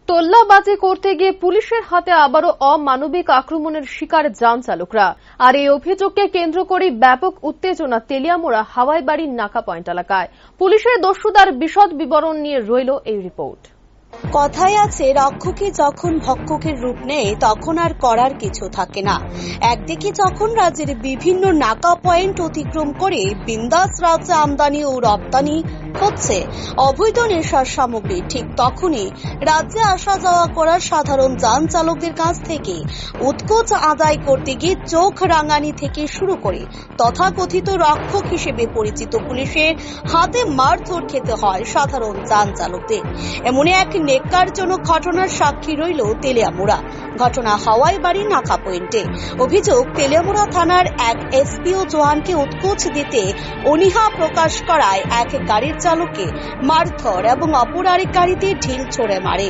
তোল্লাবাজি করতে গিয়ে পুলিশের হাতে আবারও অমানবিক আক্রমণের শিকার যান চালকরা। আর এই অভিযোগকে কেন্দ্র করে ব্যাপক উত্তেজনা তেলিয়ামুড়া হাওয়াইবাড়ির নাকা পয়েন্ট এলাকায়। পুলিশের দস্যুতার বিশদ বিবরণ নিয়ে রইল এই রিপোর্ট। কথায় আছে, রক্ষকে যখন ভক্ষকের রূপ নেয় তখন আর করার কিছু থাকে না। একদিকে যখন রাজ্যের বিভিন্ন নাকা পয়েন্ট অতিক্রম করে বিন্দাস রাজ্যে আমদানি ও রপ্তানি হচ্ছে অবৈধ নেশার সামগ্রী, ঠিক তখনই রাজ্যে আসা যাওয়া করার সাধারণ যান চালকদের কাছ থেকে উৎকোচ আদায় করতে গিয়ে চোখ রাঙানি থেকে শুরু করে তথাকথিত রক্ষক হিসেবে পরিচিত পুলিশের হাতে মারধর খেতে হয় সাধারণ যান চালকদের। এমন এক নেক্কারজনক ঘটনার সাক্ষী রইল তেলিয়ামুড়া। ঘটনা হাওয়াইবাড়ি নাকা পয়েন্টে। অভিযোগ, তেলিয়ামুড়া থানার এক এসপিও জওয়ানকে উৎকোচ দিতে অনীহা প্রকাশ করায় এক গাড়ির চালককে মারধর এবং অপর আরেক গাড়িতে ঢিল ছুড়ে মারে।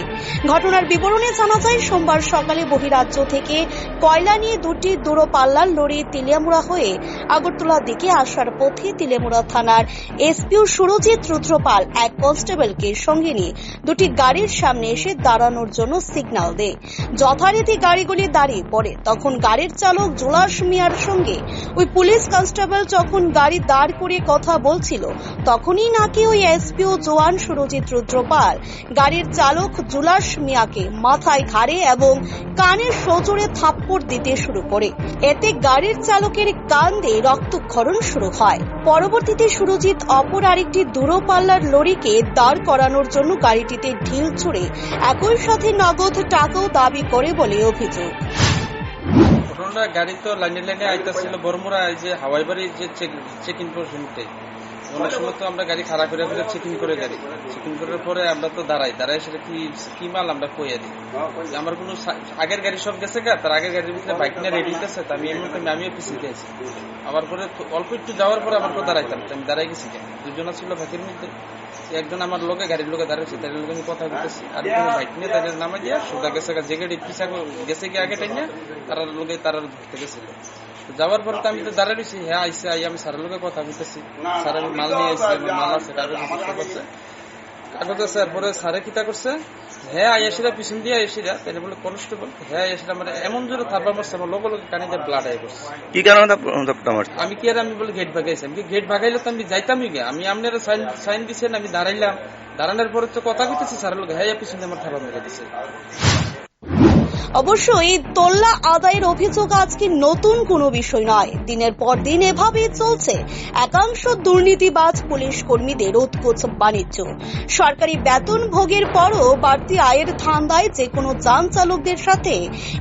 ঘটনার বিবরণে জানা যায়, সোমবার সকালে বহিরাজ্য থেকে কয়লা নিয়ে দুটি দূরপাল্লার লরি তেলিয়ামুড়া হয়ে আগরতলার দিকে আসার পথে তেলিয়ামুড়া থানার এসপিও সুরজিৎ রুদ্রপাল এক কনস্টেবলকে সঙ্গে নিয়ে দুটি গাড়ির সামনে এসে দাঁড়ানোর জন্য সিগন্যাল দেয়। যথারীতি গাড়িগুলি দাঁড়িয়ে পড়ে। তখন গাড়ির চালক জুলাস মিয়ার সঙ্গে ওই পুলিশ কনস্টেবল যখন গাড়ি দাঁড় করিয়ে কথা বলছিল, তখনই নাকি ওই এসপিও জওয়ান সুরজিৎ রুদ্রপাল গাড়ির চালক জুলাস মিয়াকে মাথায়, ঘাড়ে এবং কানে সজোরে থাপ্পড় দিতে শুরু করে। এতে গাড়ির চালকের কান দিয়ে রক্তক্ষরণ শুরু হয়। পরবর্তীতে সুরজিৎ অপর আরেকটি দূরপাল্লার লরিকে দাঁড় করানোর জন্য গাড়িটিতে ঢিল ছুড়ে একই সাথে নগদ টাকাও দাবি করে বলে অভিযোগ। গাড়ি তো লাইনে আইতাছিল বরমুরা, এই যে হাওয়াইবাড়ি যে চেকিং পোস্টে অনেক সময় তো আমরা গাড়ি খাড়া করে চেকিং করে গাড়ি চেকিং করার পরে আমরা তো দাঁড়াই সেটা কি মাল আমরা কইয়া দিই। আমার কোনো আগের গাড়ি সব গেছে গা, তার আগের গাড়ির ভিতরে বাইক নিয়ে রেডি হইতেছে, আমি এর মধ্যে আমিও পিছিয়ে গেছি। আবার পরে অল্প একটু যাওয়ার পরে আমার দাঁড়াইতাম, আমি দাঁড়াই গেছি। দুজন ছিল বাইকের মধ্যে, একজন আমার লোকে গাড়ির লোকে দাঁড়িয়েছে, তাদের লোকে আমি কথা বলতেছি, আর বাইক নিয়ে তাদের নামা দিয়ে সোজা গেছে যে গাড়ি পিছা গেছে কি আগে টাইম তারা লোকে তারা ধরতে গেছিল। যাওয়ার পরে তো আমি তো দাঁড়ায় রয়েছি, হ্যাঁ আইসে আমি স্যারের লোকে কথা বলতেছি, স্যার আমি মাল নিয়ে আসছি, মাল আছে কাগজ আছে। পরে স্যারে কিতা করছে, হ্যাঁ আইসিরা পিছন দিয়ে আইসিরা তাই বলে কনস্টেবল, হ্যাঁ আইসিরা মানে এমন জোরে থাপা মারছে, আমার লোক কানিতে ব্লাড আই করছে। কি কারণে আমি কি আর আমি বলে গেট ভাগাইছি, আমি গেট ভাগাইলে তো আমি যাইতামই গে, আমি আপনারা সাইন দিচ্ছেন, আমি দাঁড়াইলাম, দাঁড়ানোর পরে তো কথা বলতেছি স্যারের লোক, হ্যাঁ পিছনে আমার থাপা মেরে দিচ্ছে। অবশ্যই তোল্লা আদায়ের অভিযোগ আজকে নতুন কোনো বিষয় নয়। দিনের পর দিন এভাবেই চলছে একাংশ দুর্নীতিবাজ পুলিশ কর্মীদের উৎকোচ বাণিজ্য। সরকারি বেতন ভোগের পরও বাড়তি আয়ের ধান্দায় যে কোনো যান চালকদের সাথে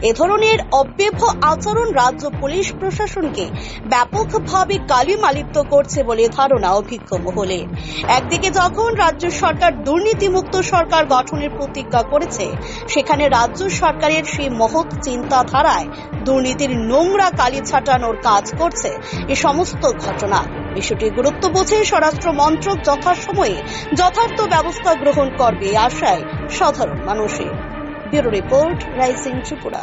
এ ধরনের অব্যব্য আচরণ রাজ্য পুলিশ প্রশাসনকে ব্যাপকভাবে কালিমালিপ্ত করছে বলে ধারণা অভিজ্ঞ মহলে। একদিকে যখন রাজ্য সরকার দুর্নীতিমুক্ত সরকার গঠনের প্রতিজ্ঞা করেছে, সেখানে রাজ্য সরকারের মহৎ চিন্তাধারায় দুর্নীতির নোংরা কালি ছাটানোর কাজ করছে এই সমস্ত ঘটনা। বিষয়টি গুরুত্ব বুঝে স্বরাষ্ট্র মন্ত্রক যথাসময়ে যথার্থ ব্যবস্থা গ্রহণ করবে আশায় সাধারণ মানুষের। Bureau report, rising Tripura.